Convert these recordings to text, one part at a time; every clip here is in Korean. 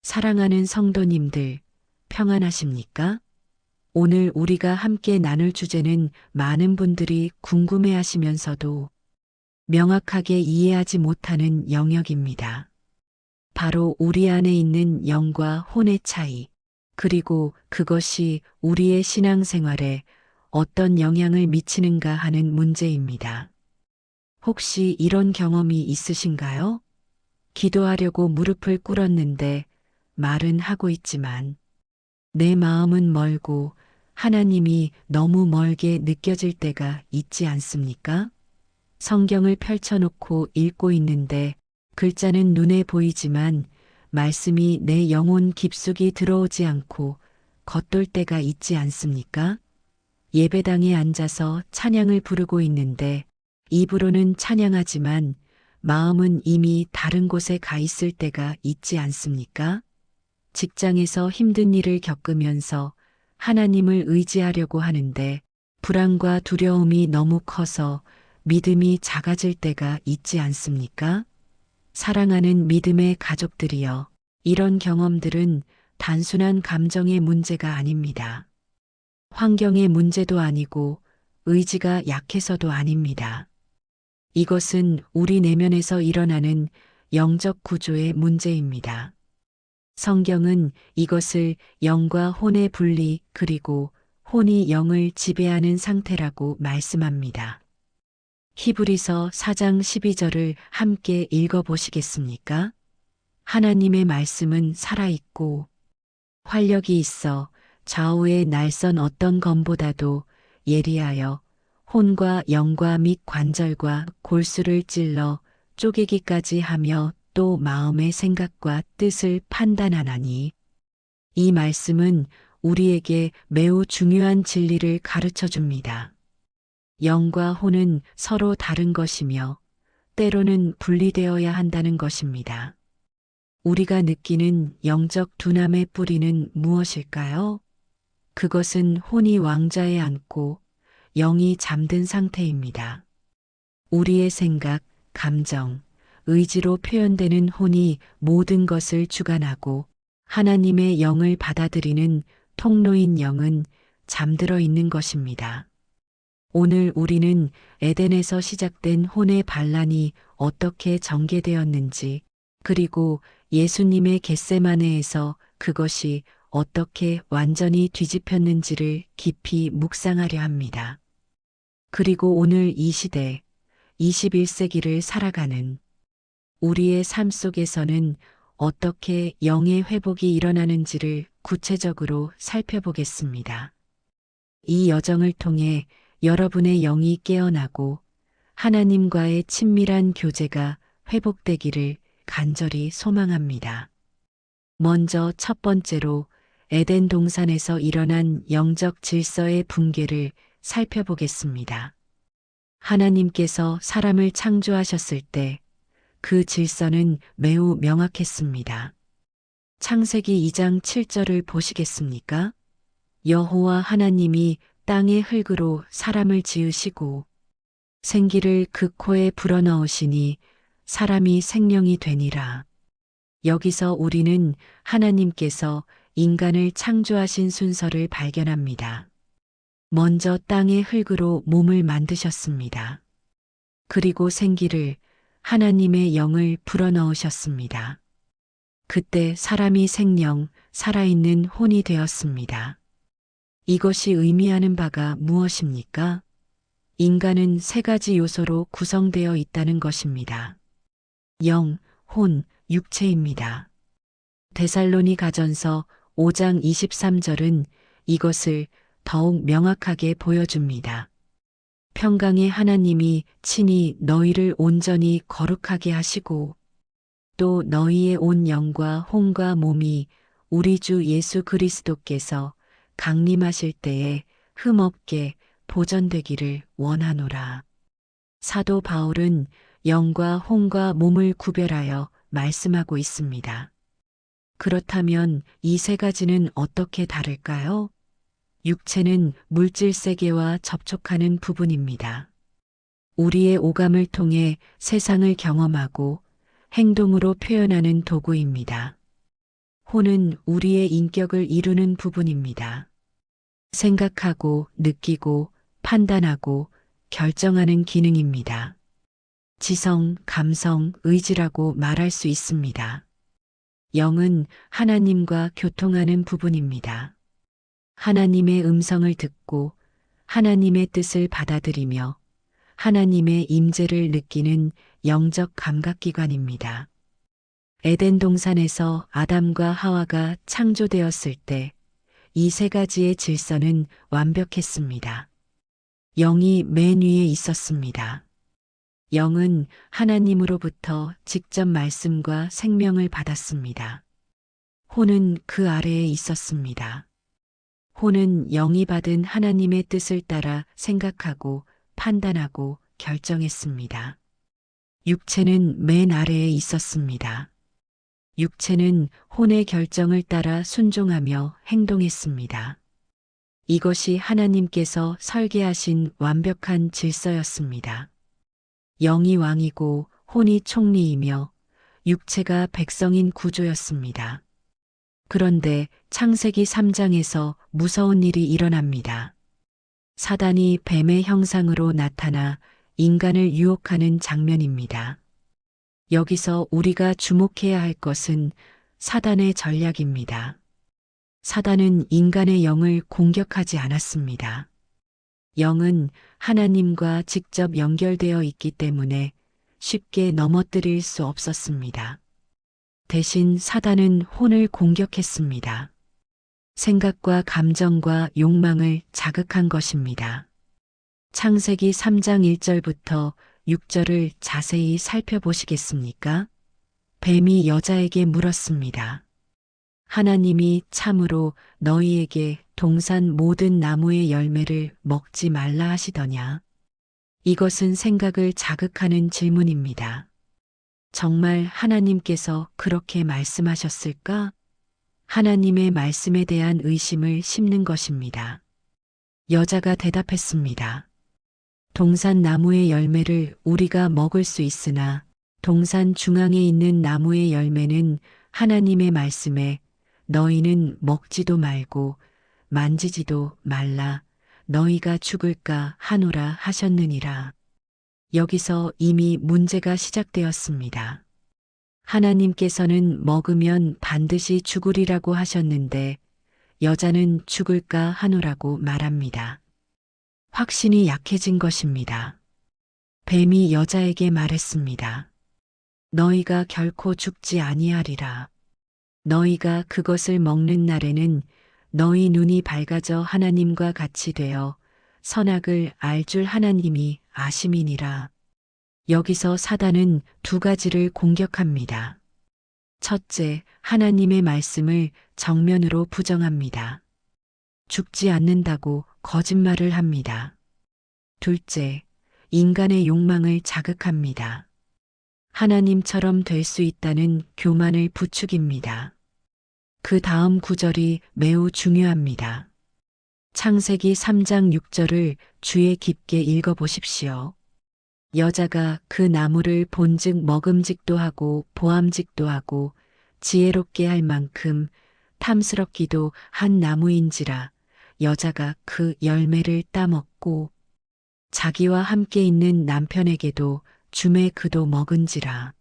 사랑하는 성도님들, 평안하십니까? 오늘 우리가 함께 나눌 주제는 많은 분들이 궁금해 하시면서도 명확하게 이해하지 못하는 영역입니다. 바로 우리 안에 있는 영과 혼의 차이, 그리고 그것이 우리의 신앙생활에 어떤 영향을 미치는가 하는 문제입니다. 혹시 이런 경험이 있으신가요? 기도하려고 무릎을 꿇었는데 말은 하고 있지만 내 마음은 멀고 하나님이 너무 멀게 느껴질 때가 있지 않습니까? 성경을 펼쳐놓고 읽고 있는데 글자는 눈에 보이지만 말씀이 내 영혼 깊숙이 들어오지 않고 겉돌 때가 있지 않습니까? 예배당에 앉아서 찬양을 부르고 있는데 입으로는 찬양하지만 마음은 이미 다른 곳에 가 있을 때가 있지 않습니까? 직장에서 힘든 일을 겪으면서 하나님을 의지하려고 하는데 불안과 두려움이 너무 커서 믿음이 작아질 때가 있지 않습니까? 사랑하는 믿음의 가족들이여, 이런 경험들은 단순한 감정의 문제가 아닙니다. 환경의 문제도 아니고 의지가 약해서도 아닙니다. 이것은 우리 내면에서 일어나는 영적 구조의 문제입니다. 성경은 이것을 영과 혼의 분리 그리고 혼이 영을 지배하는 상태라고 말씀합니다. 히브리서 4장 12절을 함께 읽어보시겠습니까? 하나님의 말씀은 살아있고 활력이 있어 좌우의 날선 어떤 검보다도 예리하여 혼과 영과 및 관절과 골수를 찔러 쪼개기까지 하며 또 마음의 생각과 뜻을 판단하나니, 이 말씀은 우리에게 매우 중요한 진리를 가르쳐 줍니다. 영과 혼은 서로 다른 것이며 때로는 분리되어야 한다는 것입니다. 우리가 느끼는 영적 둔함의 뿌리는 무엇일까요? 그것은 혼이 왕좌에 앉고 영이 잠든 상태입니다. 우리의 생각, 감정, 의지로 표현되는 혼이 모든 것을 주관하고 하나님의 영을 받아들이는 통로인 영은 잠들어 있는 것입니다. 오늘 우리는 에덴에서 시작된 혼의 반란이 어떻게 전개되었는지, 그리고 예수님의 겟세마네에서 그것이 어떻게 완전히 뒤집혔는지를 깊이 묵상하려 합니다. 그리고 오늘 이 시대, 21세기를 살아가는 우리의 삶 속에서는 어떻게 영의 회복이 일어나는지를 구체적으로 살펴보겠습니다. 이 여정을 통해 여러분의 영이 깨어나고 하나님과의 친밀한 교제가 회복되기를 간절히 소망합니다. 먼저 첫 번째로 에덴 동산에서 일어난 영적 질서의 붕괴를 살펴보겠습니다. 하나님께서 사람을 창조하셨을 때 그 질서는 매우 명확했습니다. 창세기 2장 7절을 보시겠습니까? 여호와 하나님이 땅의 흙으로 사람을 지으시고 생기를 그 코에 불어넣으시니 사람이 생명이 되니라. 여기서 우리는 하나님께서 인간을 창조하신 순서를 발견합니다. 먼저 땅의 흙으로 몸을 만드셨습니다. 그리고 생기를, 하나님의 영을 불어넣으셨습니다. 그때 사람이 생명, 살아있는 혼이 되었습니다. 이것이 의미하는 바가 무엇입니까? 인간은 세 가지 요소로 구성되어 있다는 것입니다. 영, 혼, 육체입니다. 데살로니가전서 5장 23절은 이것을 더욱 명확하게 보여줍니다. 평강의 하나님이 친히 너희를 온전히 거룩하게 하시고 또 너희의 온 영과 혼과 몸이 우리 주 예수 그리스도께서 강림하실 때에 흠없게 보존되기를 원하노라. 사도 바울은 영과 혼과 몸을 구별하여 말씀하고 있습니다. 그렇다면 이 세 가지는 어떻게 다를까요? 육체는 물질 세계와 접촉하는 부분입니다. 우리의 오감을 통해 세상을 경험하고 행동으로 표현하는 도구입니다. 혼은 우리의 인격을 이루는 부분입니다. 생각하고, 느끼고, 판단하고, 결정하는 기능입니다. 지성, 감성, 의지라고 말할 수 있습니다. 영은 하나님과 교통하는 부분입니다. 하나님의 음성을 듣고 하나님의 뜻을 받아들이며 하나님의 임재를 느끼는 영적 감각기관입니다. 에덴 동산에서 아담과 하와가 창조되었을 때 이 세 가지의 질서는 완벽했습니다. 영이 맨 위에 있었습니다. 영은 하나님으로부터 직접 말씀과 생명을 받았습니다. 혼은 그 아래에 있었습니다. 혼은 영이 받은 하나님의 뜻을 따라 생각하고 판단하고 결정했습니다. 육체는 맨 아래에 있었습니다. 육체는 혼의 결정을 따라 순종하며 행동했습니다. 이것이 하나님께서 설계하신 완벽한 질서였습니다. 영이 왕이고 혼이 총리이며 육체가 백성인 구조였습니다. 그런데 창세기 3장에서 무서운 일이 일어납니다. 사단이 뱀의 형상으로 나타나 인간을 유혹하는 장면입니다. 여기서 우리가 주목해야 할 것은 사단의 전략입니다. 사단은 인간의 영을 공격하지 않았습니다. 영은 하나님과 직접 연결되어 있기 때문에 쉽게 넘어뜨릴 수 없었습니다. 대신 사단은 혼을 공격했습니다. 생각과 감정과 욕망을 자극한 것입니다. 창세기 3장 1절부터 6절을 자세히 살펴보시겠습니까? 뱀이 여자에게 물었습니다. 하나님이 참으로 너희에게 동산 모든 나무의 열매를 먹지 말라 하시더냐? 이것은 생각을 자극하는 질문입니다. 정말 하나님께서 그렇게 말씀하셨을까? 하나님의 말씀에 대한 의심을 심는 것입니다. 여자가 대답했습니다. 동산 나무의 열매를 우리가 먹을 수 있으나 동산 중앙에 있는 나무의 열매는 하나님의 말씀에 너희는 먹지도 말고 만지지도 말라 너희가 죽을까 하노라 하셨느니라. 여기서 이미 문제가 시작되었습니다. 하나님께서는 먹으면 반드시 죽으리라고 하셨는데 여자는 죽을까 하노라고 말합니다. 확신이 약해진 것입니다. 뱀이 여자에게 말했습니다. 너희가 결코 죽지 아니하리라. 너희가 그것을 먹는 날에는 너희 눈이 밝아져 하나님과 같이 되어 선악을 알 줄 하나님이 아심이니라. 여기서 사단은 두 가지를 공격합니다. 첫째, 하나님의 말씀을 정면으로 부정합니다. 죽지 않는다고 거짓말을 합니다. 둘째, 인간의 욕망을 자극합니다. 하나님처럼 될 수 있다는 교만을 부추깁니다. 그 다음 구절이 매우 중요합니다. 창세기 3장 6절을 주의 깊게 읽어보십시오. 여자가 그 나무를 본즉 먹음직도 하고 보암직도 하고 지혜롭게 할 만큼 탐스럽기도 한 나무인지라 여자가 그 열매를 따먹고 자기와 함께 있는 남편에게도 주매 그도 먹은지라.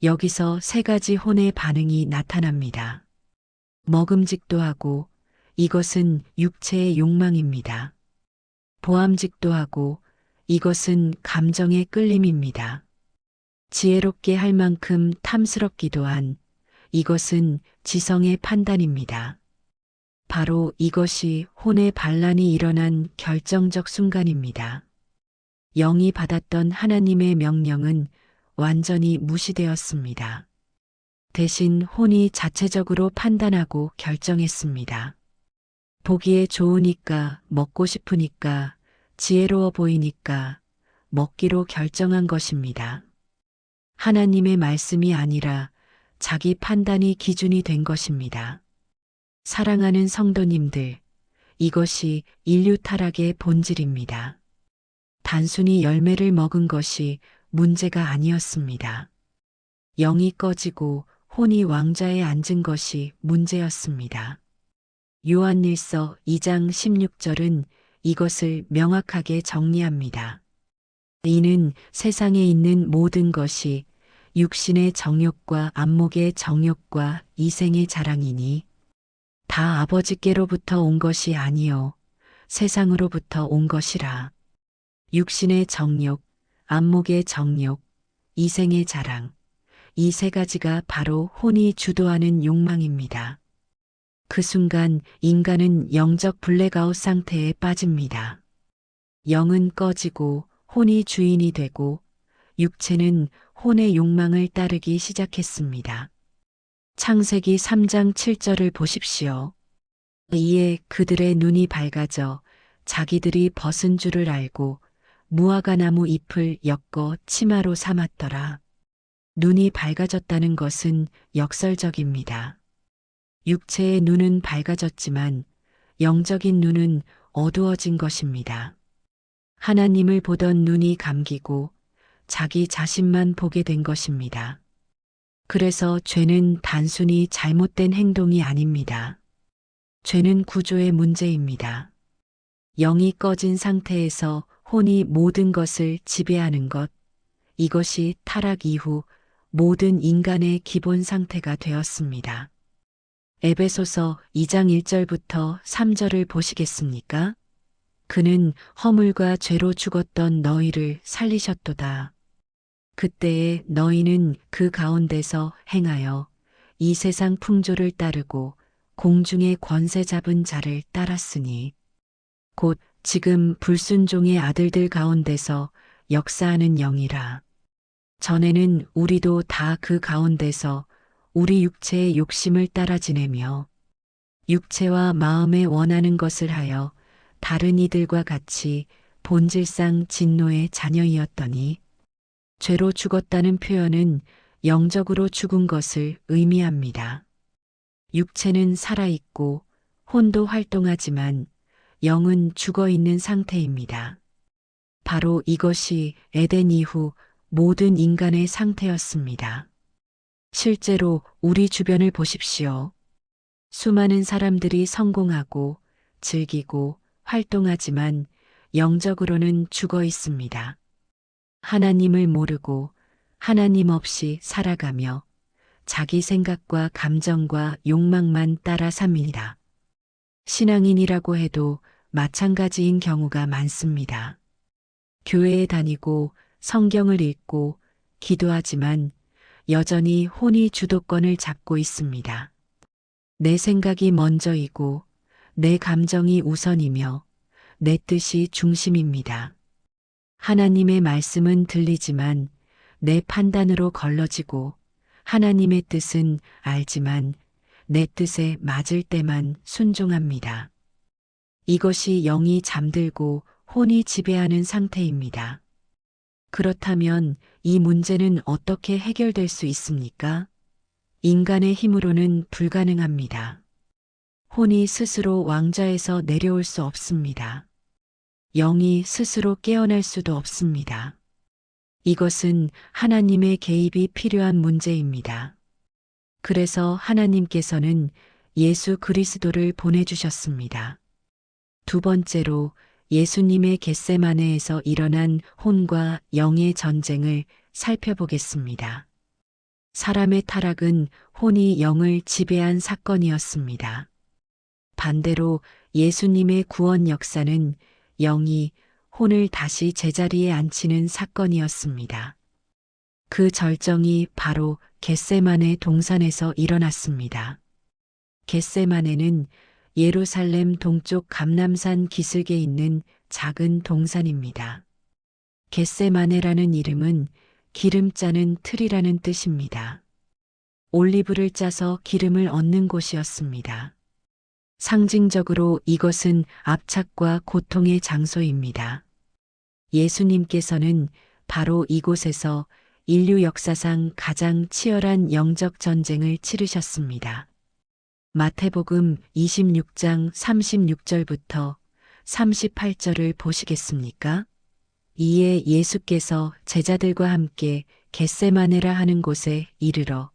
여기서 세 가지 혼의 반응이 나타납니다. 먹음직도 하고 이것은 육체의 욕망입니다. 보암직도 하고 이것은 감정의 끌림입니다. 지혜롭게 할 만큼 탐스럽기도 한 이것은 지성의 판단입니다. 바로 이것이 혼의 반란이 일어난 결정적 순간입니다. 영이 받았던 하나님의 명령은 완전히 무시되었습니다. 대신 혼이 자체적으로 판단하고 결정했습니다. 보기에 좋으니까, 먹고 싶으니까, 지혜로워 보이니까 먹기로 결정한 것입니다. 하나님의 말씀이 아니라 자기 판단이 기준이 된 것입니다. 사랑하는 성도님들, 이것이 인류 타락의 본질입니다. 단순히 열매를 먹은 것이 문제가 아니었습니다. 영이 꺼지고 혼이 왕좌에 앉은 것이 문제였습니다. 요한일서 2장 16절은 이것을 명확하게 정리합니다. 이는 세상에 있는 모든 것이 육신의 정욕과 안목의 정욕과 이생의 자랑이니 다 아버지께로부터 온 것이 아니요 세상으로부터 온 것이라. 육신의 정욕, 안목의 정욕, 이생의 자랑, 이 세 가지가 바로 혼이 주도하는 욕망입니다. 그 순간 인간은 영적 블랙아웃 상태에 빠집니다. 영은 꺼지고 혼이 주인이 되고 육체는 혼의 욕망을 따르기 시작했습니다. 창세기 3장 7절을 보십시오. 이에 그들의 눈이 밝아져 자기들이 벗은 줄을 알고 무화과 나무 잎을 엮어 치마로 삼았더라. 눈이 밝아졌다는 것은 역설적입니다. 육체의 눈은 밝아졌지만 영적인 눈은 어두워진 것입니다. 하나님을 보던 눈이 감기고 자기 자신만 보게 된 것입니다. 그래서 죄는 단순히 잘못된 행동이 아닙니다. 죄는 구조의 문제입니다. 영이 꺼진 상태에서 혼이 모든 것을 지배하는 것, 이것이 타락 이후 모든 인간의 기본 상태가 되었습니다. 에베소서 2장 1절부터 3절을 보시겠습니까? 그는 허물과 죄로 죽었던 너희를 살리셨도다. 그때에 너희는 그 가운데서 행하여 이 세상 풍조를 따르고 공중의 권세 잡은 자를 따랐으니 곧 지금 불순종의 아들들 가운데서 역사하는 영이라. 전에는 우리도 다 그 가운데서 우리 육체의 욕심을 따라 지내며 육체와 마음에 원하는 것을 하여 다른 이들과 같이 본질상 진노의 자녀이었더니 죄로 죽었다는 표현은 영적으로 죽은 것을 의미합니다. 육체는 살아있고 혼도 활동하지만 영은 죽어 있는 상태입니다. 바로 이것이 에덴 이후 모든 인간의 상태였습니다. 실제로 우리 주변을 보십시오. 수많은 사람들이 성공하고 즐기고 활동하지만 영적으로는 죽어 있습니다. 하나님을 모르고 하나님 없이 살아가며 자기 생각과 감정과 욕망만 따라 삽니다. 신앙인이라고 해도 마찬가지인 경우가 많습니다. 교회에 다니고 성경을 읽고 기도하지만 여전히 혼이 주도권을 잡고 있습니다. 내 생각이 먼저이고 내 감정이 우선이며 내 뜻이 중심입니다. 하나님의 말씀은 들리지만 내 판단으로 걸러지고 하나님의 뜻은 알지만 내 뜻에 맞을 때만 순종합니다. 이것이 영이 잠들고 혼이 지배하는 상태입니다. 그렇다면 이 문제는 어떻게 해결될 수 있습니까? 인간의 힘으로는 불가능합니다. 혼이 스스로 왕좌에서 내려올 수 없습니다. 영이 스스로 깨어날 수도 없습니다. 이것은 하나님의 개입이 필요한 문제입니다. 그래서 하나님께서는 예수 그리스도를 보내주셨습니다. 두 번째로 예수님의 겟세마네에서 일어난 혼과 영의 전쟁을 살펴보겠습니다. 사람의 타락은 혼이 영을 지배한 사건이었습니다. 반대로 예수님의 구원 역사는 영이 혼을 다시 제자리에 앉히는 사건이었습니다. 그 절정이 바로 겟세마네 동산에서 일어났습니다. 겟세마네는 예루살렘 동쪽 감람산 기슭에 있는 작은 동산입니다. 겟세마네라는 이름은 기름 짜는 틀이라는 뜻입니다. 올리브를 짜서 기름을 얻는 곳이었습니다. 상징적으로 이것은 압착과 고통의 장소입니다. 예수님께서는 바로 이곳에서 인류 역사상 가장 치열한 영적 전쟁을 치르셨습니다. 마태복음 26장 36절부터 38절을 보시겠습니까? 이에 예수께서 제자들과 함께 겟세마네라 하는 곳에 이르러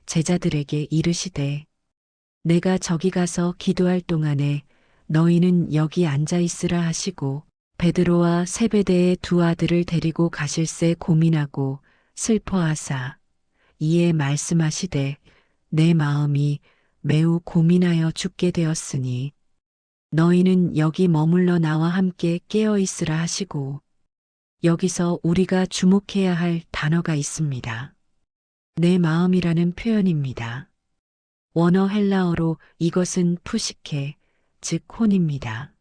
제자들에게 이르시되 내가 저기 가서 기도할 동안에 너희는 여기 앉아 있으라 하시고 베드로와 세베대의 두 아들을 데리고 가실새 고민하고 슬퍼하사 이에 말씀하시되 내 마음이 매우 고민하여 죽게 되었으니 너희는 여기 머물러 나와 함께 깨어 있으라 하시고 여기서 우리가 주목해야 할 단어가 있습니다. 내 마음이라는 표현입니다. 원어 헬라어로 이것은 푸시케, 즉 혼입니다.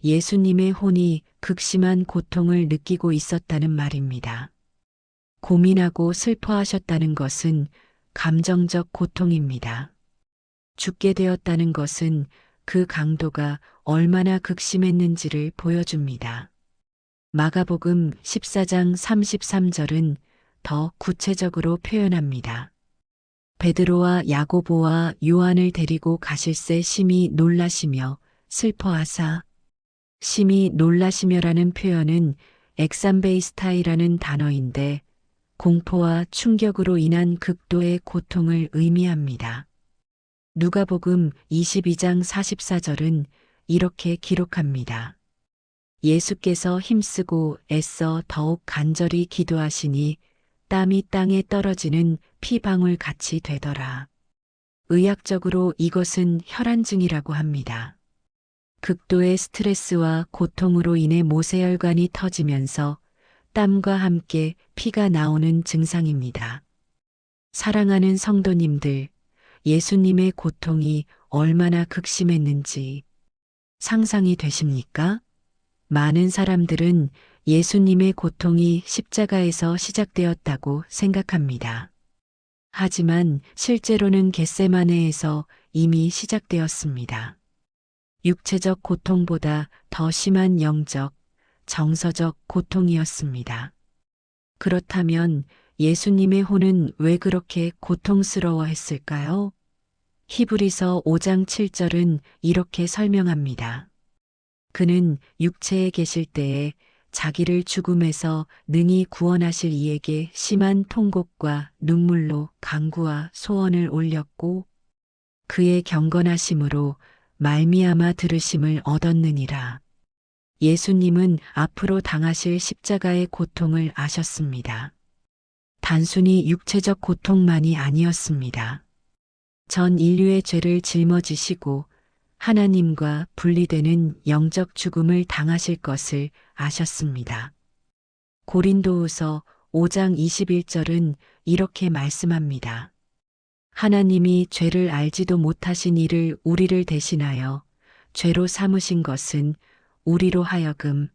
예수님의 혼이 극심한 고통을 느끼고 있었다는 말입니다. 고민하고 슬퍼하셨다는 것은 감정적 고통입니다. 죽게 되었다는 것은 그 강도가 얼마나 극심했는지를 보여줍니다. 마가복음 14장 33절은 더 구체적으로 표현합니다. 베드로와 야고보와 요한을 데리고 가실새 심히 놀라시며 슬퍼하사 심히 놀라시며라는 표현은 엑삼베이스타이라는 단어인데 공포와 충격으로 인한 극도의 고통을 의미합니다. 누가복음 22장 44절은 이렇게 기록합니다. 예수께서 힘쓰고 애써 더욱 간절히 기도하시니 땀이 땅에 떨어지는 피방울 같이 되더라. 의학적으로 이것은 혈안증이라고 합니다. 극도의 스트레스와 고통으로 인해 모세혈관이 터지면서 땀과 함께 피가 나오는 증상입니다. 사랑하는 성도님들, 예수님의 고통이 얼마나 극심했는지 상상이 되십니까? 많은 사람들은 예수님의 고통이 십자가에서 시작되었다고 생각합니다. 하지만 실제로는 겟세마네에서 이미 시작되었습니다. 육체적 고통보다 더 심한 영적, 정서적 고통이었습니다. 그렇다면 예수님의 혼은 왜 그렇게 고통스러워 했을까요? 히브리서 5장 7절은 이렇게 설명합니다. 그는 육체에 계실 때에 자기를 죽음에서 능히 구원하실 이에게 심한 통곡과 눈물로 간구와 소원을 올렸고 그의 경건하심으로 말미암아 들으심을 얻었느니라. 예수님은 앞으로 당하실 십자가의 고통을 아셨습니다. 단순히 육체적 고통만이 아니었습니다. 전 인류의 죄를 짊어지시고 하나님과 분리되는 영적 죽음을 당하실 것을 아셨습니다. 고린도후서 5장 21절은 이렇게 말씀합니다. 하나님이 죄를 알지도 못하신 이를 우리를 대신하여 죄로 삼으신 것은 우리로 하여금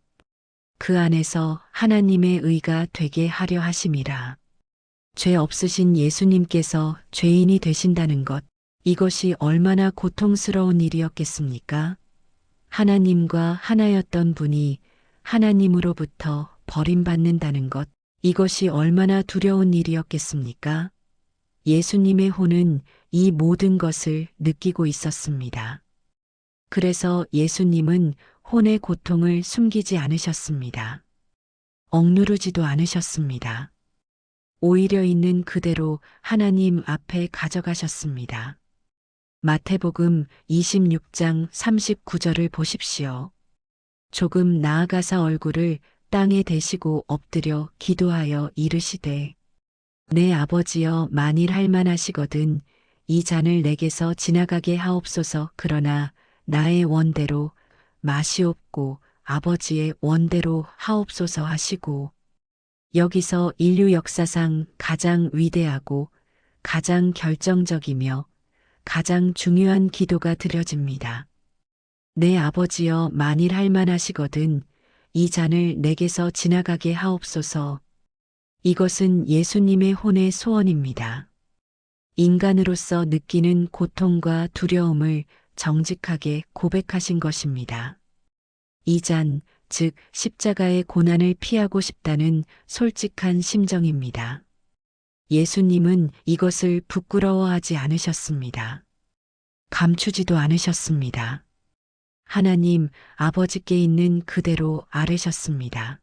그 안에서 하나님의 의가 되게 하려 하심이라. 죄 없으신 예수님께서 죄인이 되신다는 것, 이것이 얼마나 고통스러운 일이었겠습니까? 하나님과 하나였던 분이 하나님으로부터 버림받는다는 것, 이것이 얼마나 두려운 일이었겠습니까? 예수님의 혼은 이 모든 것을 느끼고 있었습니다. 그래서 예수님은 혼의 고통을 숨기지 않으셨습니다. 억누르지도 않으셨습니다. 오히려 있는 그대로 하나님 앞에 가져가셨습니다. 마태복음 26장 39절을 보십시오. 조금 나아가사 얼굴을 땅에 대시고 엎드려 기도하여 이르시되 내 아버지여 만일 할만하시거든 이 잔을 내게서 지나가게 하옵소서. 그러나 나의 원대로 마시옵고 아버지의 원대로 하옵소서 하시고 여기서 인류 역사상 가장 위대하고 가장 결정적이며 가장 중요한 기도가 드려집니다. 내 아버지여 만일 할만하시거든 이 잔을 내게서 지나가게 하옵소서. 이것은 예수님의 혼의 소원입니다. 인간으로서 느끼는 고통과 두려움을 정직하게 고백하신 것입니다. 이 잔, 즉 십자가의 고난을 피하고 싶다는 솔직한 심정입니다. 예수님은 이것을 부끄러워하지 않으셨습니다. 감추지도 않으셨습니다. 하나님 아버지께 있는 그대로 아뢰셨습니다.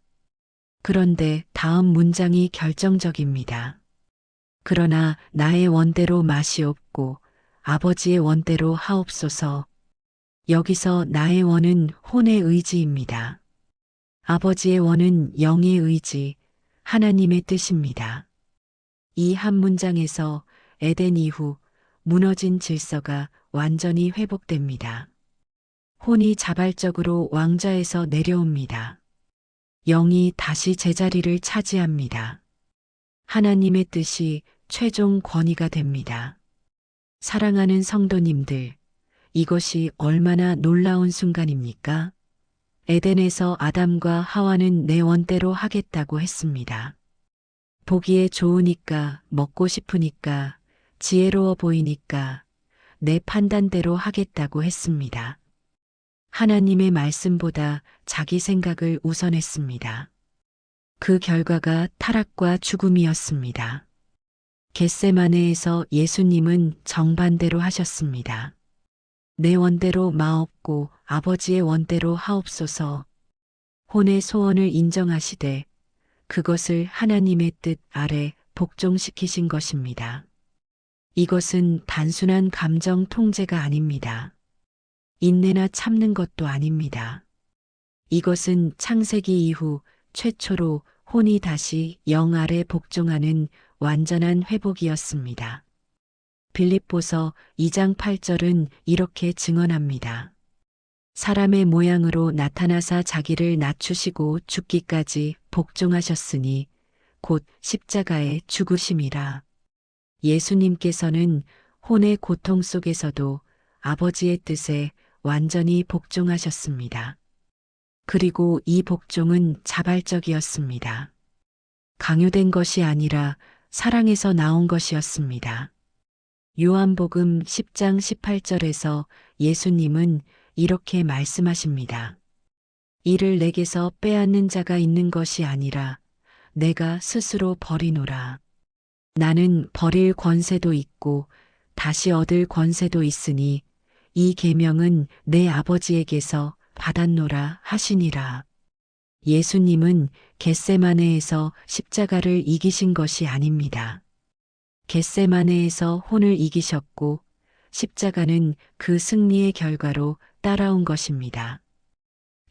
그런데 다음 문장이 결정적입니다. 그러나 나의 원대로 마시옵고 아버지의 원대로 하옵소서. 여기서 나의 원은 혼의 의지입니다. 아버지의 원은 영의 의지, 하나님의 뜻입니다. 이 한 문장에서 에덴 이후 무너진 질서가 완전히 회복됩니다. 혼이 자발적으로 왕좌에서 내려옵니다. 영이 다시 제자리를 차지합니다. 하나님의 뜻이 최종 권위가 됩니다. 사랑하는 성도님들, 이것이 얼마나 놀라운 순간입니까? 에덴에서 아담과 하와는 내 원대로 하겠다고 했습니다. 보기에 좋으니까, 먹고 싶으니까, 지혜로워 보이니까, 내 판단대로 하겠다고 했습니다. 하나님의 말씀보다 자기 생각을 우선했습니다. 그 결과가 타락과 죽음이었습니다. 겟세마네에서 예수님은 정반대로 하셨습니다. 내 원대로 마옵고 아버지의 원대로 하옵소서. 혼의 소원을 인정하시되 그것을 하나님의 뜻 아래 복종시키신 것입니다. 이것은 단순한 감정 통제가 아닙니다. 인내나 참는 것도 아닙니다. 이것은 창세기 이후 최초로 혼이 다시 영 아래 복종하는 완전한 회복이었습니다. 빌립보서 2장 8절은 이렇게 증언합니다. 사람의 모양으로 나타나사 자기를 낮추시고 죽기까지 복종하셨으니 곧 십자가에 죽으심이라. 예수님께서는 혼의 고통 속에서도 아버지의 뜻에 완전히 복종하셨습니다. 그리고 이 복종은 자발적이었습니다. 강요된 것이 아니라 사랑에서 나온 것이었습니다. 요한복음 10장 18절에서 예수님은 이렇게 말씀하십니다. 이를 내게서 빼앗는 자가 있는 것이 아니라 내가 스스로 버리노라. 나는 버릴 권세도 있고 다시 얻을 권세도 있으니 이 계명은 내 아버지에게서 받았노라 하시니라. 예수님은 겟세마네에서 십자가를 이기신 것이 아닙니다. 겟세마네에서 혼을 이기셨고 십자가는 그 승리의 결과로 따라온 것입니다.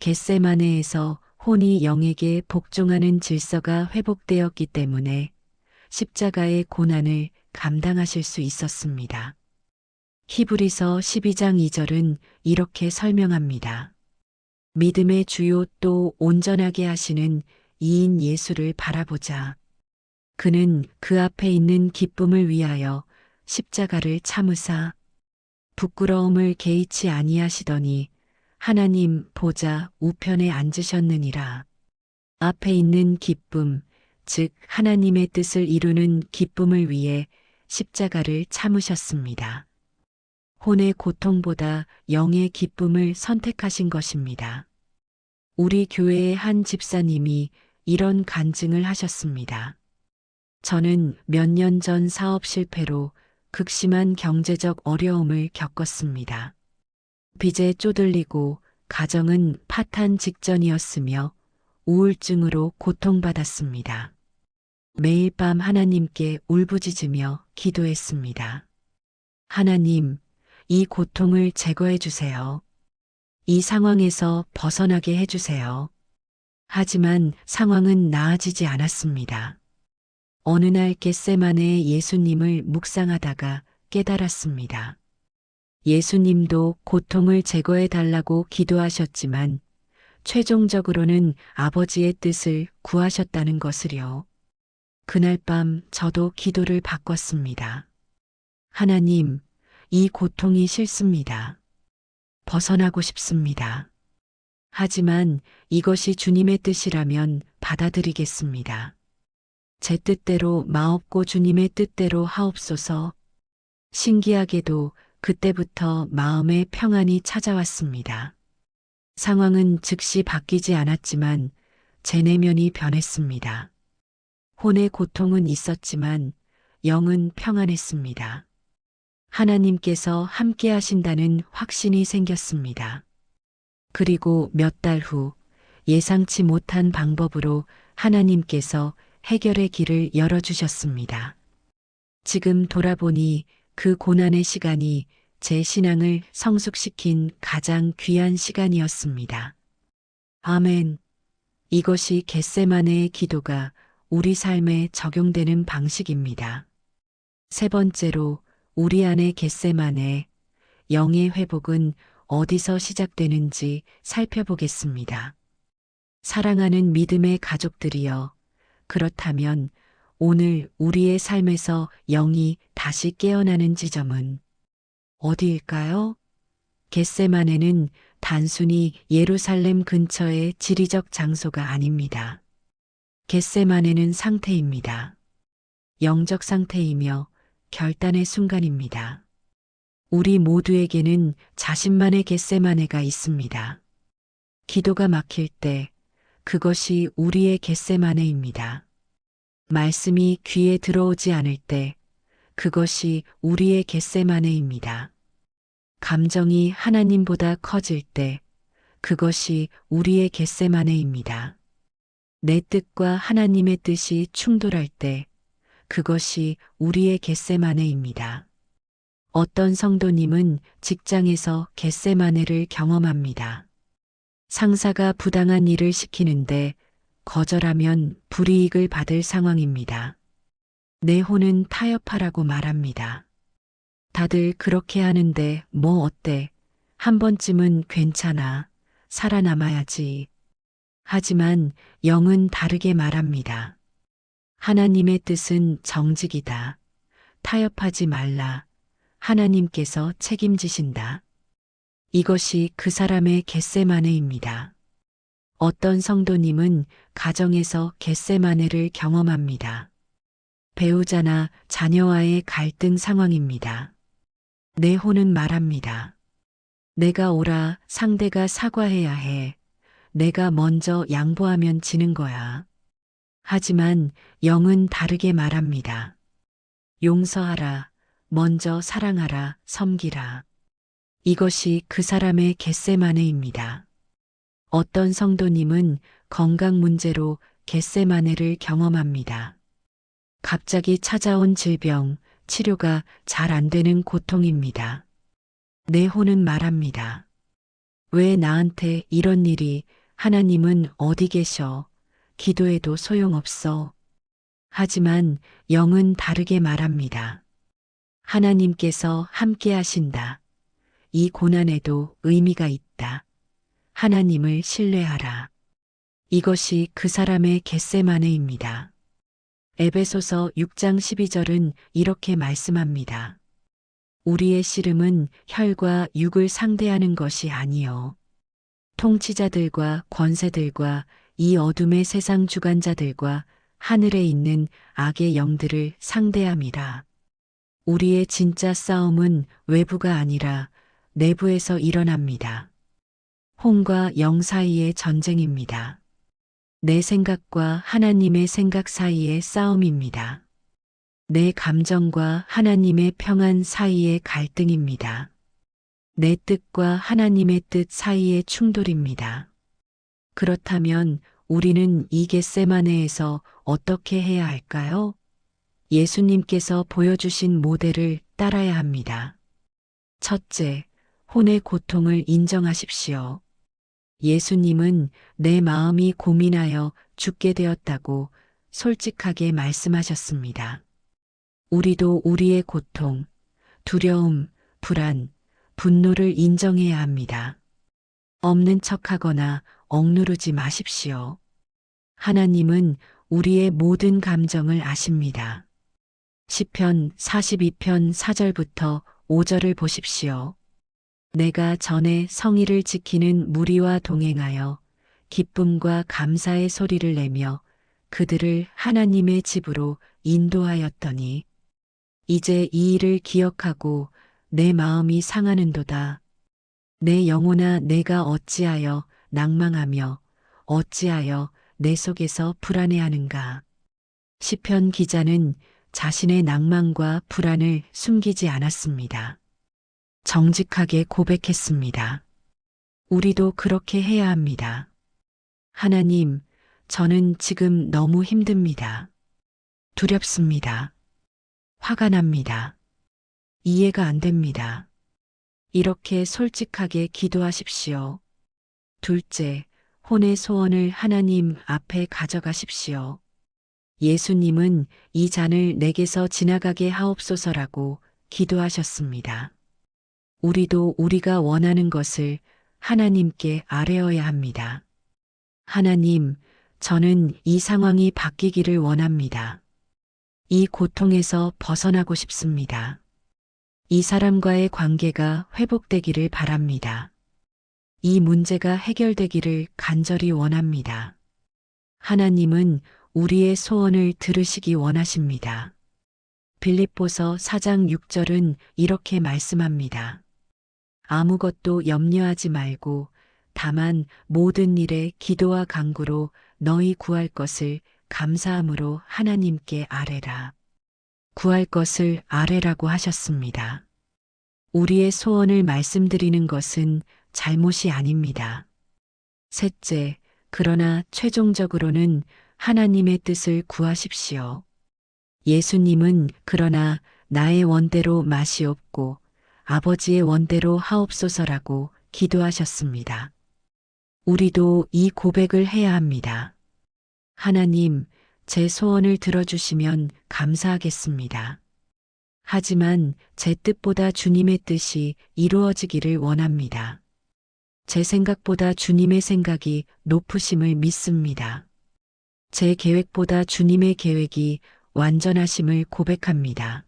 겟세마네에서 혼이 영에게 복종하는 질서가 회복되었기 때문에 십자가의 고난을 감당하실 수 있었습니다. 히브리서 12장 2절은 이렇게 설명합니다. 믿음의 주요 또 온전하게 하시는 이인 예수를 바라보자. 그는 그 앞에 있는 기쁨을 위하여 십자가를 참으사 부끄러움을 개의치 아니하시더니 하나님 보좌 우편에 앉으셨느니라. 앞에 있는 기쁨, 즉 하나님의 뜻을 이루는 기쁨을 위해 십자가를 참으셨습니다. 혼의 고통보다 영의 기쁨을 선택하신 것입니다. 우리 교회의 한 집사님이 이런 간증을 하셨습니다. 저는 몇 년 전 사업 실패로 극심한 경제적 어려움을 겪었습니다. 빚에 쪼들리고 가정은 파탄 직전이었으며 우울증으로 고통받았습니다. 매일 밤 하나님께 울부짖으며 기도했습니다. 하나님, 이 고통을 제거해 주세요. 이 상황에서 벗어나게 해주세요. 하지만 상황은 나아지지 않았습니다. 어느 날 겟세마네의 예수님을 묵상하다가 깨달았습니다. 예수님도 고통을 제거해 달라고 기도하셨지만 최종적으로는 아버지의 뜻을 구하셨다는 것을요. 그날 밤 저도 기도를 바꿨습니다. 하나님, 이 고통이 싫습니다. 벗어나고 싶습니다. 하지만 이것이 주님의 뜻이라면 받아들이겠습니다. 제 뜻대로 마옵고 주님의 뜻대로 하옵소서. 신기하게도 그때부터 마음의 평안이 찾아왔습니다. 상황은 즉시 바뀌지 않았지만 제 내면이 변했습니다. 혼의 고통은 있었지만 영은 평안했습니다. 하나님께서 함께 하신다는 확신이 생겼습니다. 그리고 몇 달 후 예상치 못한 방법으로 하나님께서 해결의 길을 열어주셨습니다. 지금 돌아보니 그 고난의 시간이 제 신앙을 성숙시킨 가장 귀한 시간이었습니다. 아멘. 이것이 겟세마네의 기도가 우리 삶에 적용되는 방식입니다. 세 번째로 우리 안의 겟세마네, 영의 회복은 어디서 시작되는지 살펴보겠습니다. 사랑하는 믿음의 가족들이여, 그렇다면 오늘 우리의 삶에서 영이 다시 깨어나는 지점은 어디일까요? 겟세마네는 단순히 예루살렘 근처의 지리적 장소가 아닙니다. 겟세마네는 상태입니다. 영적 상태이며 결단의 순간입니다. 우리 모두에게는 자신만의 겟세마네가 있습니다. 기도가 막힐 때 그것이 우리의 겟세마네입니다. 말씀이 귀에 들어오지 않을 때 그것이 우리의 겟세마네입니다. 감정이 하나님보다 커질 때 그것이 우리의 겟세마네입니다. 내 뜻과 하나님의 뜻이 충돌할 때 그것이 우리의 겟세마네입니다. 어떤 성도님은 직장에서 겟세마네를 경험합니다. 상사가 부당한 일을 시키는데 거절하면 불이익을 받을 상황입니다. 내 혼은 타협하라고 말합니다. 다들 그렇게 하는데 뭐 어때? 한 번쯤은 괜찮아. 살아남아야지. 하지만 영은 다르게 말합니다. 하나님의 뜻은 정직이다. 타협하지 말라. 하나님께서 책임지신다. 이것이 그 사람의 겟세마네입니다. 어떤 성도님은 가정에서 겟세마네를 경험합니다. 배우자나 자녀와의 갈등 상황입니다. 내 혼은 말합니다. 내가 오라, 상대가 사과해야 해. 내가 먼저 양보하면 지는 거야. 하지만 영은 다르게 말합니다. 용서하라, 먼저 사랑하라, 섬기라. 이것이 그 사람의 겟세마네입니다. 어떤 성도님은 건강 문제로 겟세마네를 경험합니다. 갑자기 찾아온 질병, 치료가 잘 안 되는 고통입니다. 내 혼은 말합니다. 왜 나한테 이런 일이, 하나님은 어디 계셔? 기도해도 소용없어. 하지만 영은 다르게 말합니다. 하나님께서 함께 하신다. 이 고난에도 의미가 있다. 하나님을 신뢰하라. 이것이 그 사람의 겟세마네입니다. 에베소서 6장 12절은 이렇게 말씀합니다. 우리의 씨름은 혈과 육을 상대하는 것이 아니요 통치자들과 권세들과 이 어둠의 세상 주관자들과 하늘에 있는 악의 영들을 상대함이라. 우리의 진짜 싸움은 외부가 아니라 내부에서 일어납니다. 혼과 영 사이의 전쟁입니다. 내 생각과 하나님의 생각 사이의 싸움입니다. 내 감정과 하나님의 평안 사이의 갈등입니다. 내 뜻과 하나님의 뜻 사이의 충돌입니다. 그렇다면 우리는 이 겟세마네에서 어떻게 해야 할까요? 예수님께서 보여주신 모델을 따라야 합니다. 첫째, 혼의 고통을 인정하십시오. 예수님은 내 마음이 고민하여 죽게 되었다고 솔직하게 말씀하셨습니다. 우리도 우리의 고통, 두려움, 불안, 분노를 인정해야 합니다. 없는 척하거나 억누르지 마십시오. 하나님은 우리의 모든 감정을 아십니다. 시편 42편 4절부터 5절을 보십시오. 내가 전에 성의를 지키는 무리와 동행하여 기쁨과 감사의 소리를 내며 그들을 하나님의 집으로 인도하였더니 이제 이 일을 기억하고 내 마음이 상하는도다. 내 영혼아 내가 어찌하여 낭망하며 어찌하여 내 속에서 불안해하는가. 시편 기자는 자신의 낭만과 불안을 숨기지 않았습니다. 정직하게 고백했습니다. 우리도 그렇게 해야 합니다. 하나님, 저는 지금 너무 힘듭니다. 두렵습니다. 화가 납니다. 이해가 안 됩니다. 이렇게 솔직하게 기도하십시오. 둘째, 혼의 소원을 하나님 앞에 가져가십시오. 예수님은 이 잔을 내게서 지나가게 하옵소서라고 기도하셨습니다. 우리도 우리가 원하는 것을 하나님께 아뢰어야 합니다. 하나님, 저는 이 상황이 바뀌기를 원합니다. 이 고통에서 벗어나고 싶습니다. 이 사람과의 관계가 회복되기를 바랍니다. 이 문제가 해결되기를 간절히 원합니다. 하나님은 우리의 소원을 들으시기 원하십니다. 빌립보서 4장 6절은 이렇게 말씀합니다. 아무것도 염려하지 말고 다만 모든 일에 기도와 간구로 너희 구할 것을 감사함으로 하나님께 아뢰라. 구할 것을 아뢰라고 하셨습니다. 우리의 소원을 말씀드리는 것은 잘못이 아닙니다. 셋째, 그러나 최종적으로는 하나님의 뜻을 구하십시오. 예수님은 그러나 나의 원대로 마시옵고 아버지의 원대로 하옵소서라고 기도하셨습니다. 우리도 이 고백을 해야 합니다. 하나님, 제 소원을 들어주시면 감사하겠습니다. 하지만 제 뜻보다 주님의 뜻이 이루어지기를 원합니다. 제 생각보다 주님의 생각이 높으심을 믿습니다. 제 계획보다 주님의 계획이 완전하심을 고백합니다.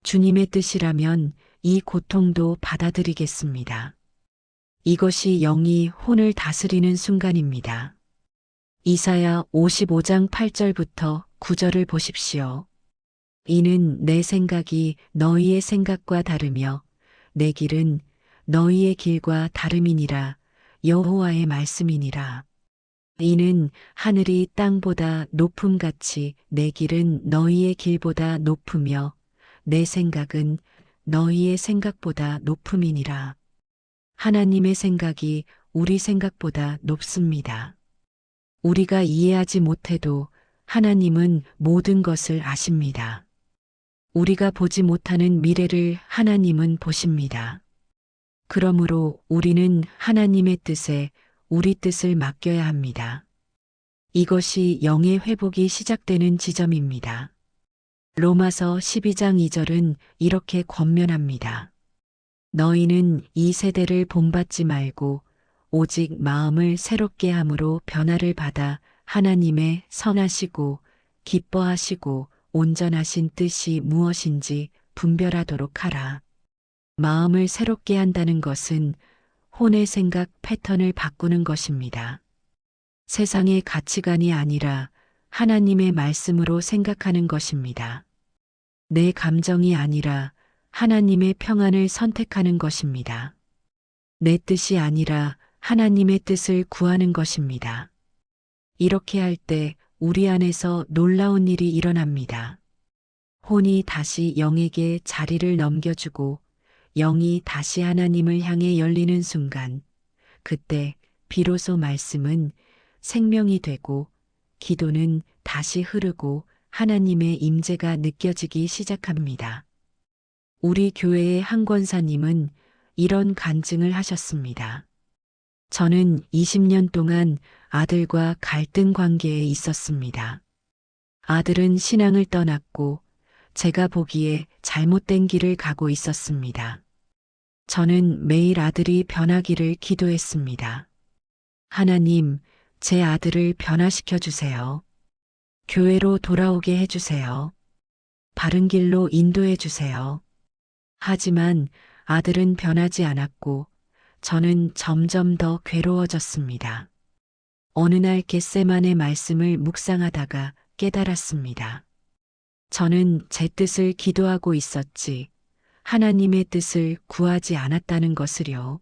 주님의 뜻이라면 이 고통도 받아들이겠습니다. 이것이 영이 혼을 다스리는 순간입니다. 이사야 55장 8절부터 9절을 보십시오. 이는 내 생각이 너희의 생각과 다르며 내 길은 너희의 길과 다름이니라. 여호와의 말씀이니라. 이는 하늘이 땅보다 높음같이 내 길은 너희의 길보다 높으며 내 생각은 너희의 생각보다 높음이니라. 하나님의 생각이 우리 생각보다 높습니다. 우리가 이해하지 못해도 하나님은 모든 것을 아십니다. 우리가 보지 못하는 미래를 하나님은 보십니다. 그러므로 우리는 하나님의 뜻에 우리 뜻을 맡겨야 합니다. 이것이 영의 회복이 시작되는 지점입니다. 로마서 12장 2절은 이렇게 권면합니다. 너희는 이 세대를 본받지 말고 오직 마음을 새롭게 함으로 변화를 받아 하나님의 선하시고 기뻐하시고 온전하신 뜻이 무엇인지 분별하도록 하라. 마음을 새롭게 한다는 것은 혼의 생각 패턴을 바꾸는 것입니다. 세상의 가치관이 아니라 하나님의 말씀으로 생각하는 것입니다. 내 감정이 아니라 하나님의 평안을 선택하는 것입니다. 내 뜻이 아니라 하나님의 뜻을 구하는 것입니다. 이렇게 할 때 우리 안에서 놀라운 일이 일어납니다. 혼이 다시 영에게 자리를 넘겨주고 영이 다시 하나님을 향해 열리는 순간, 그때 비로소 말씀은 생명이 되고 기도는 다시 흐르고 하나님의 임재가 느껴지기 시작합니다. 우리 교회의 한 권사님은 이런 간증을 하셨습니다. 저는 20년 동안 아들과 갈등 관계에 있었습니다. 아들은 신앙을 떠났고 제가 보기에 잘못된 길을 가고 있었습니다. 저는 매일 아들이 변하기를 기도했습니다. 하나님, 제 아들을 변화시켜 주세요. 교회로 돌아오게 해주세요. 바른 길로 인도해 주세요. 하지만 아들은 변하지 않았고 저는 점점 더 괴로워졌습니다. 어느 날 겟세마네 말씀을 묵상하다가 깨달았습니다. 저는 제 뜻을 기도하고 있었지 하나님의 뜻을 구하지 않았다는 것을요.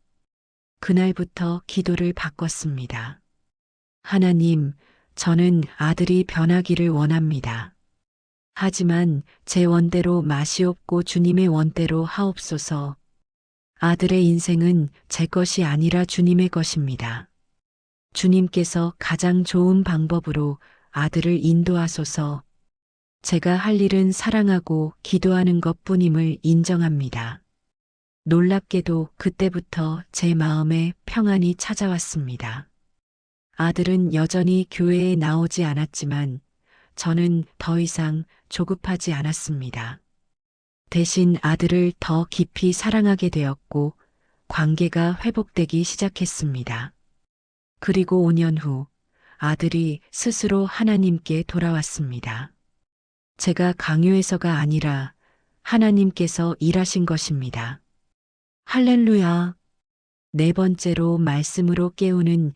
그날부터 기도를 바꿨습니다. 하나님, 저는 아들이 변하기를 원합니다. 하지만 제 원대로 마시옵고 주님의 원대로 하옵소서. 아들의 인생은 제 것이 아니라 주님의 것입니다. 주님께서 가장 좋은 방법으로 아들을 인도하소서. 제가 할 일은 사랑하고 기도하는 것뿐임을 인정합니다. 놀랍게도 그때부터 제 마음에 평안이 찾아왔습니다. 아들은 여전히 교회에 나오지 않았지만 저는 더 이상 조급하지 않았습니다. 대신 아들을 더 깊이 사랑하게 되었고 관계가 회복되기 시작했습니다. 그리고 5년 후 아들이 스스로 하나님께 돌아왔습니다. 제가 강요해서가 아니라 하나님께서 일하신 것입니다. 할렐루야. 네 번째로 말씀으로 깨우는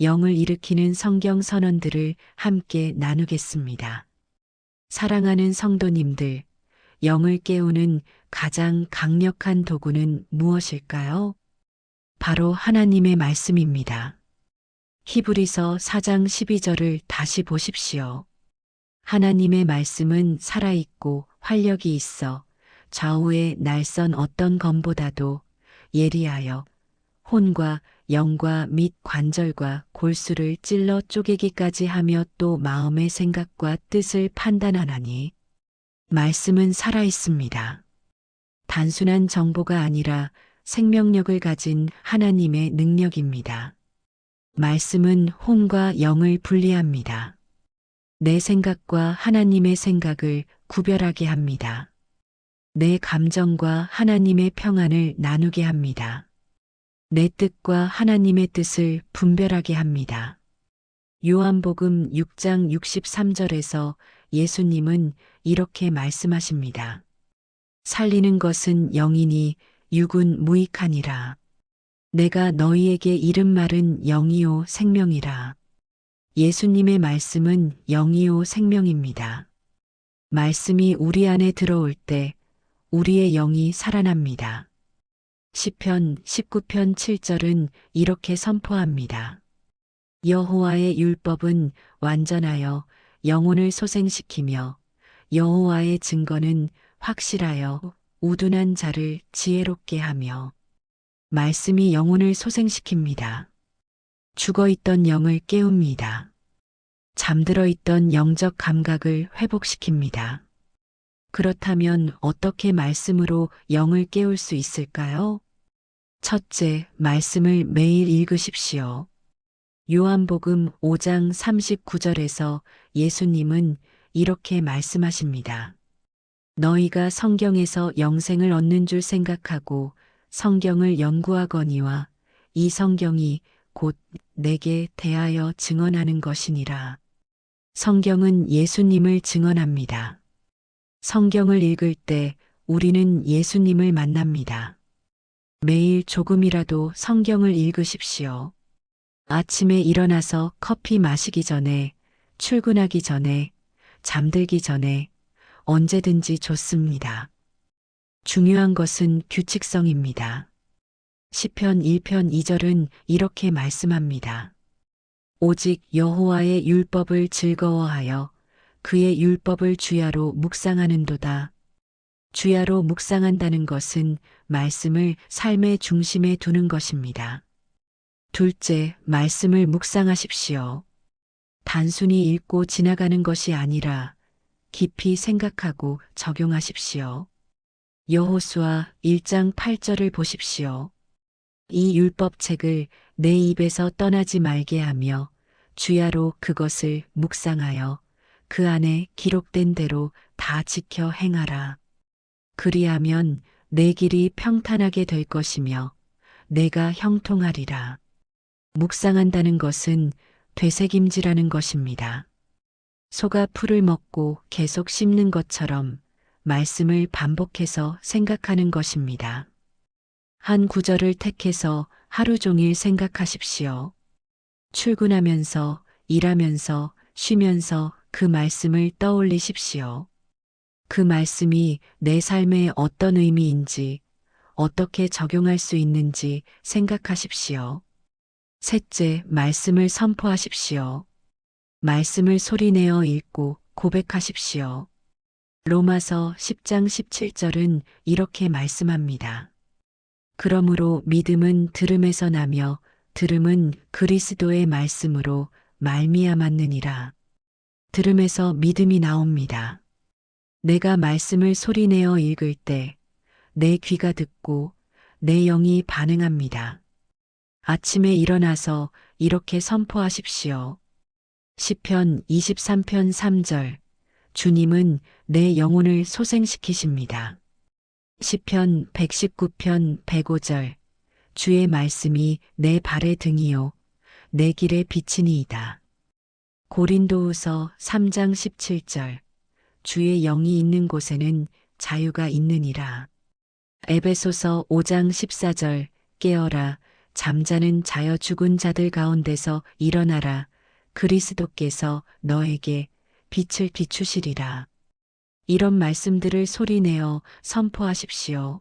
영을 일으키는 성경 선언들을 함께 나누겠습니다. 사랑하는 성도님들, 영을 깨우는 가장 강력한 도구는 무엇일까요? 바로 하나님의 말씀입니다. 히브리서 4장 12절을 다시 보십시오. 하나님의 말씀은 살아있고 활력이 있어 좌우의 날선 어떤 검보다도 예리하여 혼과 영과 및 관절과 골수를 찔러 쪼개기까지 하며 또 마음의 생각과 뜻을 판단하나니 말씀은 살아있습니다. 단순한 정보가 아니라 생명력을 가진 하나님의 능력입니다. 말씀은 혼과 영을 분리합니다. 내 생각과 하나님의 생각을 구별하게 합니다. 내 감정과 하나님의 평안을 나누게 합니다. 내 뜻과 하나님의 뜻을 분별하게 합니다. 요한복음 6장 63절에서 예수님은 이렇게 말씀하십니다. 살리는 것은 영이니 육은 무익하니라. 내가 너희에게 이른 말은 영이요 생명이라. 예수님의 말씀은 영이요 생명입니다. 말씀이 우리 안에 들어올 때 우리의 영이 살아납니다. 시편 19편 7절은 이렇게 선포합니다. 여호와의 율법은 완전하여 영혼을 소생시키며 여호와의 증거는 확실하여 우둔한 자를 지혜롭게 하며 말씀이 영혼을 소생시킵니다. 죽어있던 영을 깨웁니다. 잠들어 있던 영적 감각을 회복시킵니다. 그렇다면 어떻게 말씀으로 영을 깨울 수 있을까요? 첫째, 말씀을 매일 읽으십시오. 요한복음 5장 39절에서 예수님은 이렇게 말씀하십니다. 너희가 성경에서 영생을 얻는 줄 생각하고 성경을 연구하거니와 이 성경이 곧 내게 대하여 증언하는 것이니라. 성경은 예수님을 증언합니다. 성경을 읽을 때 우리는 예수님을 만납니다. 매일 조금이라도 성경을 읽으십시오. 아침에 일어나서 커피 마시기 전에, 출근하기 전에, 잠들기 전에 언제든지 좋습니다. 중요한 것은 규칙성입니다. 시편 1편 2절은 이렇게 말씀합니다. 오직 여호와의 율법을 즐거워하여 그의 율법을 주야로 묵상하는도다. 주야로 묵상한다는 것은 말씀을 삶의 중심에 두는 것입니다. 둘째, 말씀을 묵상하십시오. 단순히 읽고 지나가는 것이 아니라 깊이 생각하고 적용하십시오. 여호수아 1장 8절을 보십시오. 이 율법책을 내 입에서 떠나지 말게 하며 주야로 그것을 묵상하여 그 안에 기록된 대로 다 지켜 행하라. 그리하면 내 길이 평탄하게 될 것이며 내가 형통하리라. 묵상한다는 것은 되새김질하는 것입니다. 소가 풀을 먹고 계속 씹는 것처럼 말씀을 반복해서 생각하는 것입니다. 한 구절을 택해서 하루 종일 생각하십시오. 출근하면서, 일하면서, 쉬면서 그 말씀을 떠올리십시오. 그 말씀이 내 삶에 어떤 의미인지, 어떻게 적용할 수 있는지 생각하십시오. 셋째, 말씀을 선포하십시오. 말씀을 소리내어 읽고 고백하십시오. 로마서 10장 17절은 이렇게 말씀합니다. 그러므로 믿음은 들음에서 나며 들음은 그리스도의 말씀으로 말미암았느니라. 들음에서 믿음이 나옵니다. 내가 말씀을 소리내어 읽을 때 내 귀가 듣고 내 영이 반응합니다. 아침에 일어나서 이렇게 선포하십시오. 시편 23편 3절. 주님은 내 영혼을 소생시키십니다. 시편 119편 105절. 주의 말씀이 내 발의 등이요 내 길의 빛이니이다. 고린도후서 3장 17절. 주의 영이 있는 곳에는 자유가 있느니라. 에베소서 5장 14절. 깨어라 잠자는 자여 죽은 자들 가운데서 일어나라. 그리스도께서 너에게 빛을 비추시리라. 이런 말씀들을 소리내어 선포하십시오.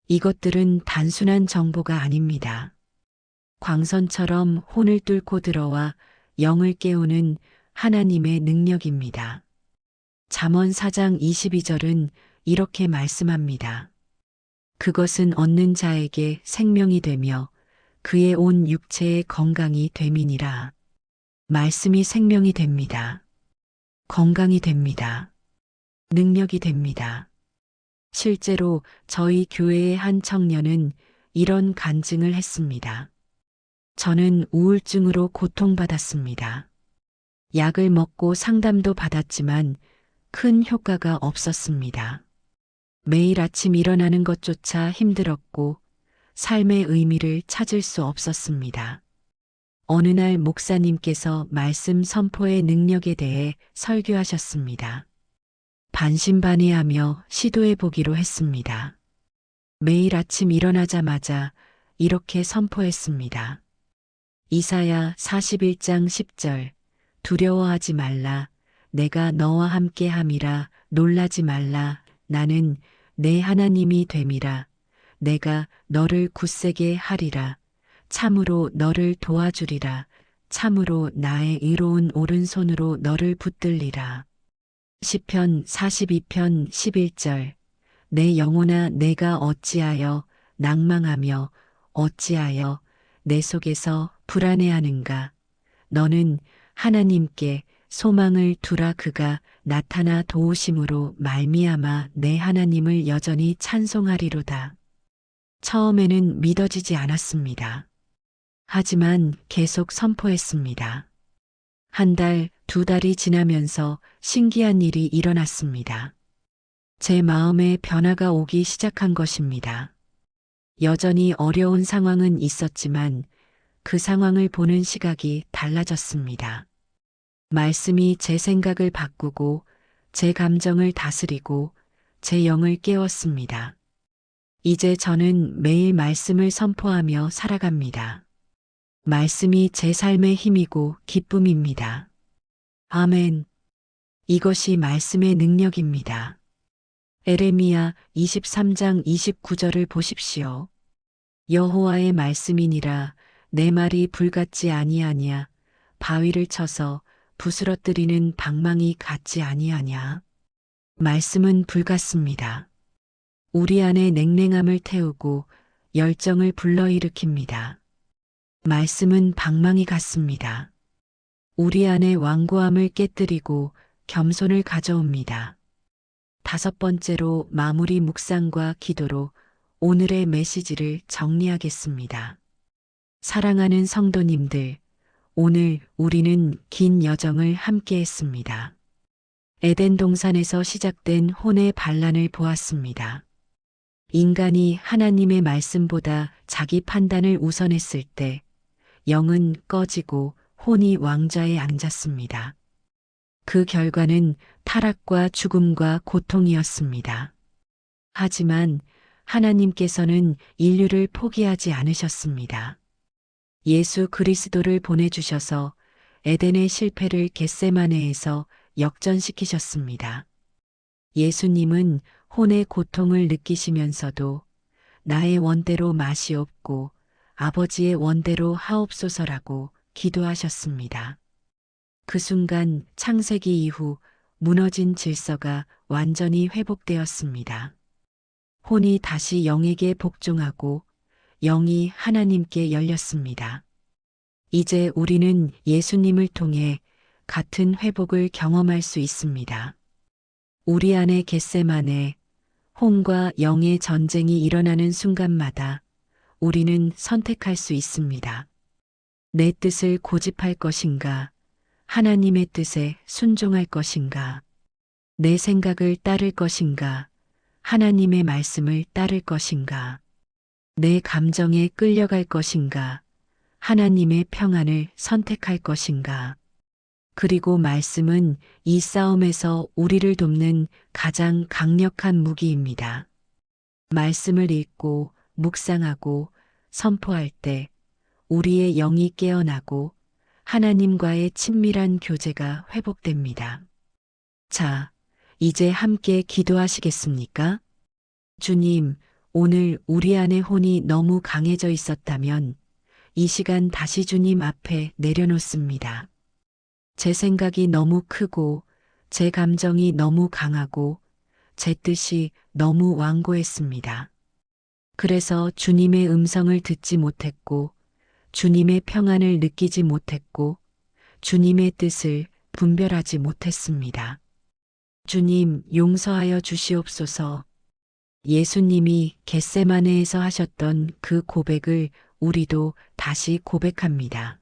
이것들은 단순한 정보가 아닙니다. 광선처럼 혼을 뚫고 들어와 영을 깨우는 하나님의 능력입니다. 잠언 4장 22절은 이렇게 말씀합니다. 그것은 얻는 자에게 생명이 되며 그의 온 육체의 건강이 됨이니라. 말씀이 생명이 됩니다. 건강이 됩니다. 능력이 됩니다. 실제로 저희 교회의 한 청년은 이런 간증을 했습니다. 저는 우울증으로 고통받았습니다. 약을 먹고 상담도 받았지만 큰 효과가 없었습니다. 매일 아침 일어나는 것조차 힘들었고 삶의 의미를 찾을 수 없었습니다. 어느 날 목사님께서 말씀 선포의 능력에 대해 설교하셨습니다. 반신반의하며 시도해 보기로 했습니다. 매일 아침 일어나자마자 이렇게 선포했습니다. 이사야 41장 10절. 두려워하지 말라. 내가 너와 함께 함이라. 놀라지 말라. 나는 내 하나님이 됨이라. 내가 너를 굳세게 하리라. 참으로 너를 도와주리라. 참으로 나의 의로운 오른손으로 너를 붙들리라. 시편 42편 11절. 내 영혼아 내가 어찌하여 낭망하며 어찌하여 내 속에서 불안해하는가. 너는 하나님께 소망을 두라. 그가 나타나 도우심으로 말미암아 내 하나님을 여전히 찬송하리로다. 처음에는 믿어지지 않았습니다. 하지만 계속 선포했습니다. 한 달, 두 달이 지나면서 신기한 일이 일어났습니다. 제 마음에 변화가 오기 시작한 것입니다. 여전히 어려운 상황은 있었지만 그 상황을 보는 시각이 달라졌습니다. 말씀이 제 생각을 바꾸고 제 감정을 다스리고 제 영을 깨웠습니다. 이제 저는 매일 말씀을 선포하며 살아갑니다. 말씀이 제 삶의 힘이고 기쁨입니다. 아멘. 이것이 말씀의 능력입니다. 에레미야 23장 29절을 보십시오. 여호와의 말씀이니라. 내 말이 불같지 아니하냐. 바위를 쳐서 부스러뜨리는 방망이 같지 아니하냐. 말씀은 불같습니다. 우리 안에 냉랭함을 태우고 열정을 불러일으킵니다. 말씀은 방망이 같습니다. 우리 안에 완고함을 깨뜨리고 겸손을 가져옵니다. 다섯 번째로 마무리 묵상과 기도로 오늘의 메시지를 정리하겠습니다. 사랑하는 성도님들, 오늘 우리는 긴 여정을 함께 했습니다. 에덴 동산에서 시작된 혼의 반란을 보았습니다. 인간이 하나님의 말씀보다 자기 판단을 우선했을 때 영은 꺼지고 혼이 왕좌에 앉았습니다. 그 결과는 타락과 죽음과 고통이었습니다. 하지만 하나님께서는 인류를 포기하지 않으셨습니다. 예수 그리스도를 보내주셔서 에덴의 실패를 겟세마네에서 역전시키셨습니다. 예수님은 혼의 고통을 느끼시면서도 나의 원대로 마시옵고 아버지의 원대로 하옵소서라고 기도하셨습니다. 그 순간 창세기 이후 무너진 질서가 완전히 회복되었습니다. 혼이 다시 영에게 복종하고 영이 하나님께 열렸습니다. 이제 우리는 예수님을 통해 같은 회복을 경험할 수 있습니다. 우리 안에 겟세마네, 혼과 영의 전쟁이 일어나는 순간마다 우리는 선택할 수 있습니다. 내 뜻을 고집할 것인가? 하나님의 뜻에 순종할 것인가? 내 생각을 따를 것인가? 하나님의 말씀을 따를 것인가? 내 감정에 끌려갈 것인가? 하나님의 평안을 선택할 것인가? 그리고 말씀은 이 싸움에서 우리를 돕는 가장 강력한 무기입니다. 말씀을 읽고 묵상하고 선포할 때 우리의 영이 깨어나고 하나님과의 친밀한 교제가 회복됩니다. 자, 이제 함께 기도하시겠습니까? 주님, 오늘 우리 안의 혼이 너무 강해져 있었다면 이 시간 다시 주님 앞에 내려놓습니다. 제 생각이 너무 크고 제 감정이 너무 강하고 제 뜻이 너무 완고했습니다. 그래서 주님의 음성을 듣지 못했고 주님의 평안을 느끼지 못했고 주님의 뜻을 분별하지 못했습니다. 주님, 용서하여 주시옵소서. 예수님이 겟세마네에서 하셨던 그 고백을 우리도 다시 고백합니다.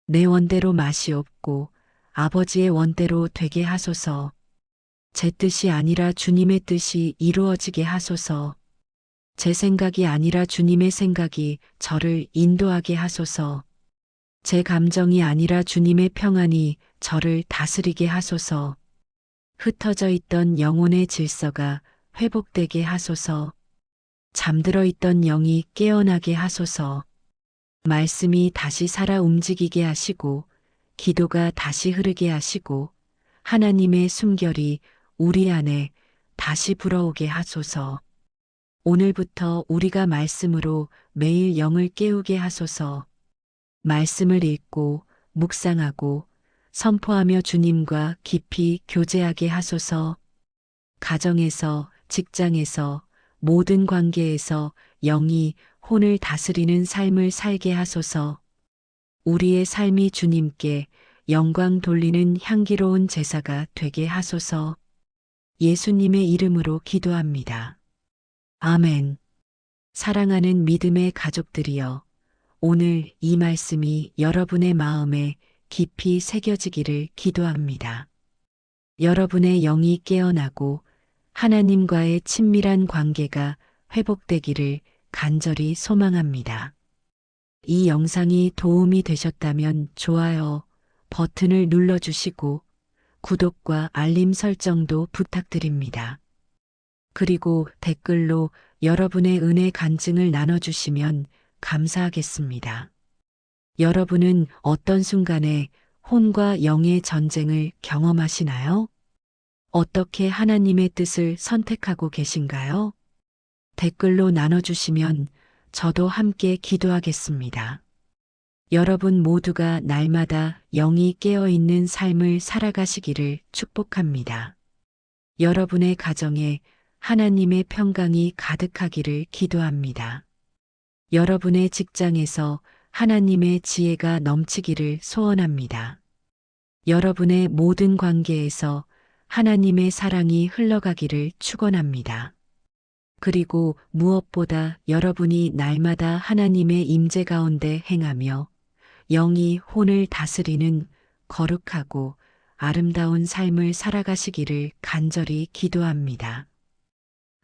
내 원대로 마시옵고 아버지의 원대로 되게 하소서. 제 뜻이 아니라 주님의 뜻이 이루어지게 하소서. 제 생각이 아니라 주님의 생각이 저를 인도하게 하소서. 제 감정이 아니라 주님의 평안이 저를 다스리게 하소서. 흩어져 있던 영혼의 질서가 회복되게 하소서. 잠들어 있던 영이 깨어나게 하소서. 말씀이 다시 살아 움직이게 하시고 기도가 다시 흐르게 하시고 하나님의 숨결이 우리 안에 다시 불어오게 하소서. 오늘부터 우리가 말씀으로 매일 영을 깨우게 하소서. 말씀을 읽고 묵상하고 선포하며 주님과 깊이 교제하게 하소서. 가정에서, 직장에서, 모든 관계에서 영이 혼을 다스리는 삶을 살게 하소서. 우리의 삶이 주님께 영광 돌리는 향기로운 제사가 되게 하소서. 예수님의 이름으로 기도합니다. 아멘. 사랑하는 믿음의 가족들이여, 오늘 이 말씀이 여러분의 마음에 깊이 새겨지기를 기도합니다. 여러분의 영이 깨어나고 하나님과의 친밀한 관계가 회복되기를 간절히 소망합니다. 이 영상이 도움이 되셨다면 좋아요 버튼을 눌러주시고 구독과 알림 설정도 부탁드립니다. 그리고 댓글로 여러분의 은혜 간증을 나눠주시면 감사하겠습니다. 여러분은 어떤 순간에 혼과 영의 전쟁을 경험하시나요? 어떻게 하나님의 뜻을 선택하고 계신가요? 댓글로 나눠주시면 저도 함께 기도하겠습니다. 여러분 모두가 날마다 영이 깨어있는 삶을 살아가시기를 축복합니다. 여러분의 가정에 하나님의 평강이 가득하기를 기도합니다. 여러분의 직장에서 하나님의 지혜가 넘치기를 소원합니다. 여러분의 모든 관계에서 하나님의 사랑이 흘러가기를 축원합니다. 그리고 무엇보다 여러분이 날마다 하나님의 임재 가운데 행하며 영이 혼을 다스리는 거룩하고 아름다운 삶을 살아가시기를 간절히 기도합니다.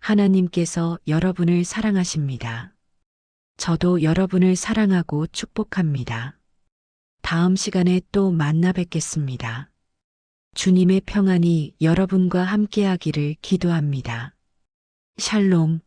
하나님께서 여러분을 사랑하십니다. 저도 여러분을 사랑하고 축복합니다. 다음 시간에 또 만나 뵙겠습니다. 주님의 평안이 여러분과 함께하기를 기도합니다. 샬롬.